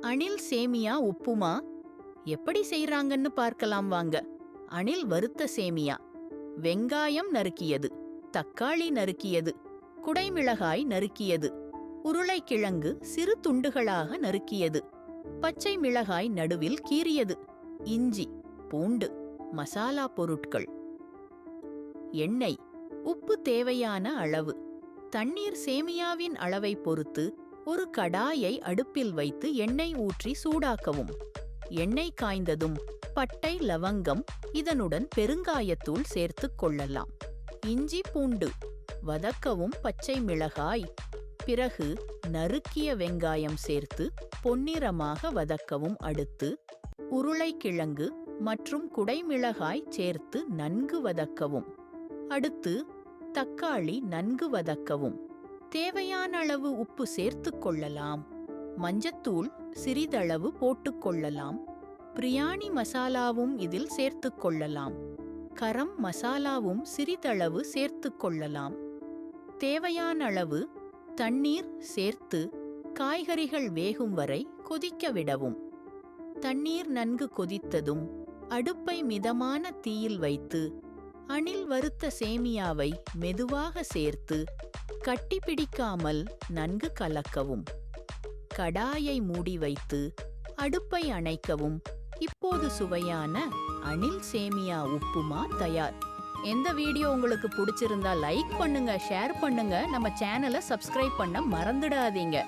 அணில் சேமியா உப்புமா எப்படி செய்றாங்கன்னு பார்க்கலாம் வாங்க. அணில் வறுத்த சேமியா. வெங்காயம் நறுக்கியது, தக்காளி நறுக்கியது, குடைமிளகாய் நறுக்கியது, உருளைக்கிழங்கு சிறு துண்டுகளாக நறுக்கியது, பச்சை மிளகாய் நடுவில் கீறியது, இஞ்சி, பூண்டு, மசாலா பொருட்கள், எண்ணெய், உப்பு தேவையான அளவு, தண்ணீர். சேமியாவின் அளவை பொறுத்து ஒரு கடாயை அடுப்பில் வைத்து எண்ணெய் ஊற்றி சூடாக்கவும். எண்ணெய் காய்ந்ததும் பட்டை, லவங்கம், இதனுடன் பெருங்காயத்தூள் சேர்த்துக் கொள்ளலாம். இஞ்சி, பூண்டு வதக்கவும். பச்சை மிளகாய், பிறகு நறுக்கிய வெங்காயம் சேர்த்து பொன்னிறமாக வதக்கவும். அடுத்து உருளைக்கிழங்கு மற்றும் குடைமிளகாய் சேர்த்து நன்கு வதக்கவும். அடுத்து தக்காளி நன்கு வதக்கவும். தேவையான அளவு உப்பு சேர்த்துக் கொள்ளலாம். மஞ்சத்தூள் சிறிதளவு போட்டுக்கொள்ளலாம். பிரியாணி மசாலாவும் இதில் சேர்த்துக் கொள்ளலாம். கரம் மசாலாவும் சிறிதளவு சேர்த்துக் கொள்ளலாம். தேவையான அளவு தண்ணீர் சேர்த்து காய்கறிகள் வேகும் வரை கொதிக்க விடவும். தண்ணீர் நன்கு கொதித்ததும் அடுப்பை மிதமான தீயில் வைத்து அணில் வறுத்த சேமியாவை மெதுவாக சேர்த்து கட்டிப்பிடிக்காமல் நன்கு கலக்கவும். கடாயை மூடி வைத்து அடுப்பை அணைக்கவும். இப்போது சுவையான அணில் சேமியா உப்புமா தயார். எந்த வீடியோ உங்களுக்கு பிடிச்சிருந்தா லைக் பண்ணுங்க, ஷேர் பண்ணுங்க, நம்ம சேனலை சப்ஸ்கிரைப் பண்ண மறந்துடாதீங்க.